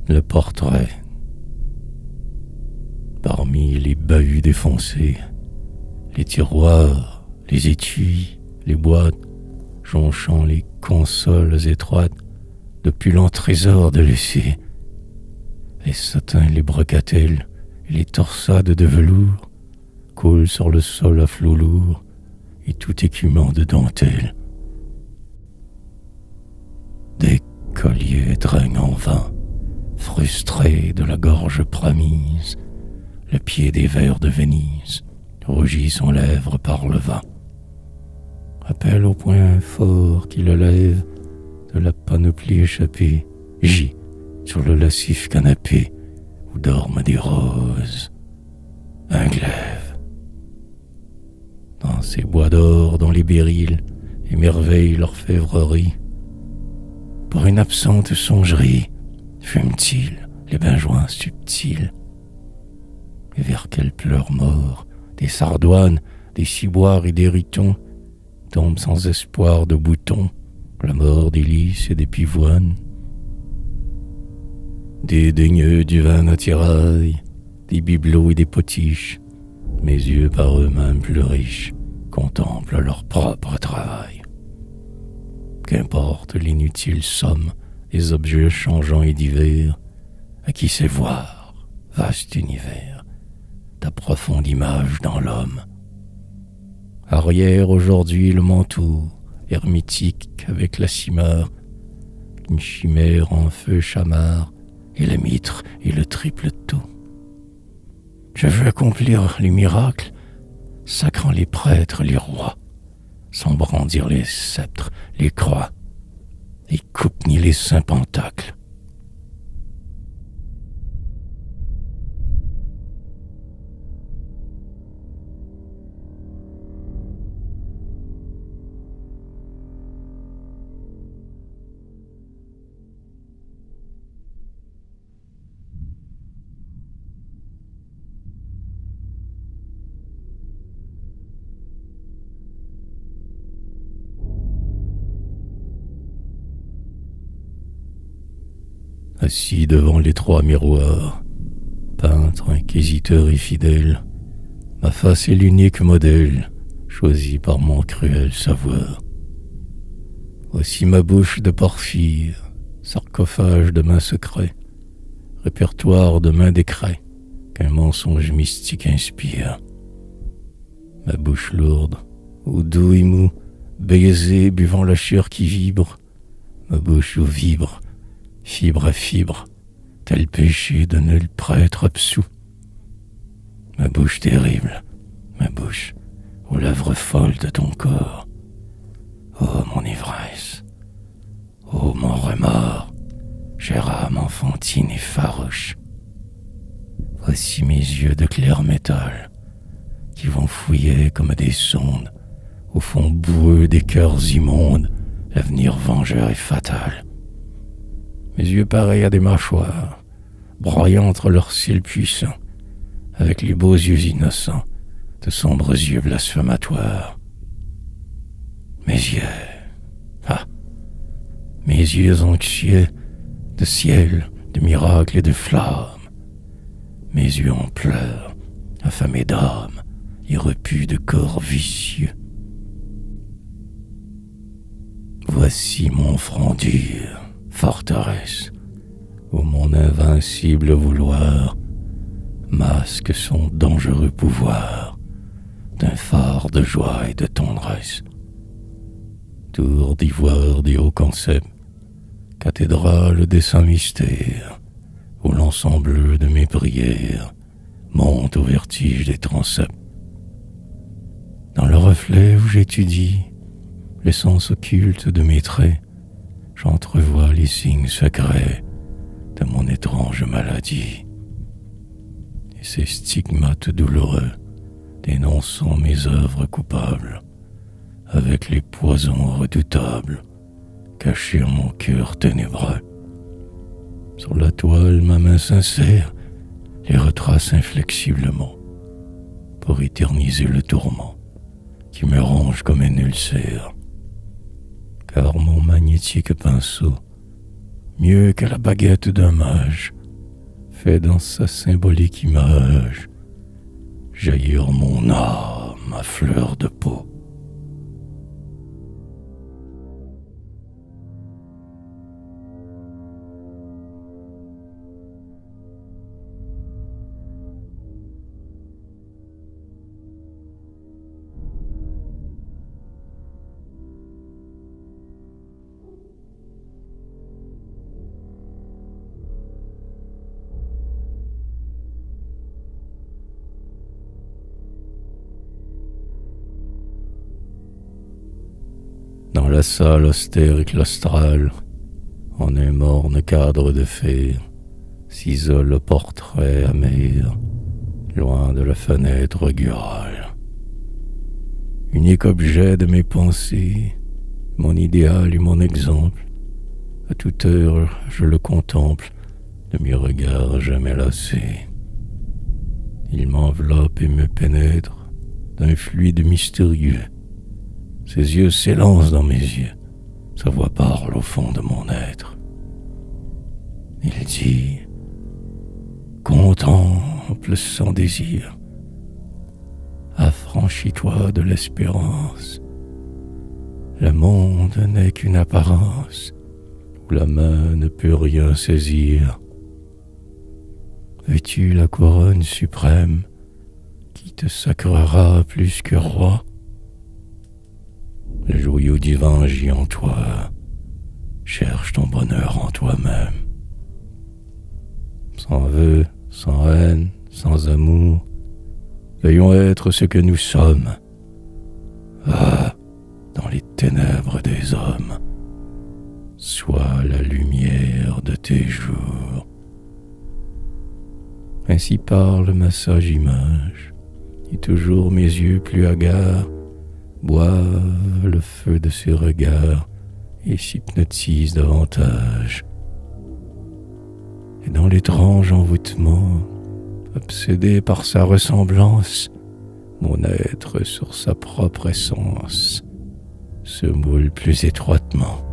Le portrait. Parmi les bahuts défoncés, les tiroirs, les étuis, les boîtes, jonchant les consoles étroites, d'opulents trésors délaissés, les satins, les brocatelles et les torsades de velours coulent sur le sol à flots lourds et tout écumant de dentelle. Des colliers draignent en vain, frustrés de la gorge promise, le pied des vers de Venise rougit son lèvre par le vin. Appelle au point fort qui le lève de la panoplie échappée, gît sur le lascif canapé où dorment des roses, un glaive. Dans ces bois d'or dont les béryls émerveillent l'orfèvrerie, pour une absente songerie, fument-ils les benjoins subtils? Et vers quel pleurs mort des sardoines, des ciboires et des ritons tombe sans espoir de boutons la mort des lys et des pivoines? Des daigneux du vin attirail, des bibelots et des potiches, mes yeux par eux-mêmes plus riches contemplent leur propre travail. Qu'importe l'inutile somme des objets changeants et divers, à qui sait voir, vaste univers, ta profonde image dans l'homme. Arrière aujourd'hui le manteau, hermétique avec la cimeur, une chimère en feu chamard, et le mitre et le triple tout. Je veux accomplir les miracles, sacrant les prêtres, les rois, sans brandir les sceptres, les croix, les coupes ni les saints pentacles. Assis devant les trois miroirs, peintre, inquisiteur et fidèle, ma face est l'unique modèle choisi par mon cruel savoir. Voici ma bouche de porphyre, sarcophage de mains secrets, répertoire de mains décrets qu'un mensonge mystique inspire. Ma bouche lourde, au doux et mou, baiser buvant la chair qui vibre, ma bouche où vibre, fibre à fibre, tel péché de nul prêtre absous. Ma bouche terrible, ma bouche aux lèvres folles de ton corps. Oh mon ivresse, oh mon remords, chère âme enfantine et farouche. Voici mes yeux de clair métal qui vont fouiller comme des sondes au fond boueux des cœurs immondes l'avenir vengeur et fatal. Mes yeux pareils à des mâchoires, broyant entre leurs cils puissants, avec les beaux yeux innocents, de sombres yeux blasphématoires. Mes yeux, mes yeux anxieux de ciel, de miracles et de flammes, mes yeux en pleurs, affamés d'âme et repus de corps vicieux. Voici mon front dur, forteresse, où mon invincible vouloir masque son dangereux pouvoir d'un phare de joie et de tendresse. Tour d'ivoire des hauts concepts, cathédrale des saints mystères, où l'ensemble de mes prières monte au vertige des transepts. Dans le reflet où j'étudie l'essence occulte de mes traits, j'entrevois les signes secrets de mon étrange maladie. Et ces stigmates douloureux dénonçant mes œuvres coupables, avec les poisons redoutables cachés en mon cœur ténébreux. Sur la toile, ma main sincère les retrace inflexiblement pour éterniser le tourment qui me ronge comme un ulcère. Car mon magnétique pinceau mieux que la baguette d'un mage, fait dans sa symbolique image jaillir mon âme à fleur de peau. Dans la salle austère et claustrale, en un morne cadre de fer, s'isole le portrait amer, loin de la fenêtre gurale. Unique objet de mes pensées, mon idéal et mon exemple, à toute heure je le contemple de mes regards jamais lassés. Il m'enveloppe et me pénètre d'un fluide mystérieux. Ses yeux s'élancent dans mes yeux, sa voix parle au fond de mon être. Il dit « Contemple sans désir, affranchis-toi de l'espérance. Le monde n'est qu'une apparence où la main ne peut rien saisir. Veux-tu la couronne suprême qui te sacrera plus que roi? Le joyau divin gît en toi, cherche ton bonheur en toi-même. Sans vœux, sans haine, sans amour, veillons être ce que nous sommes. Va dans les ténèbres des hommes, sois la lumière de tes jours. » Ainsi parle ma sage image, et toujours mes yeux plus hagards boivent le feu de ses regards et s'hypnotisent davantage. Et dans l'étrange envoûtement, obsédé par sa ressemblance, mon être sur sa propre essence se moule plus étroitement.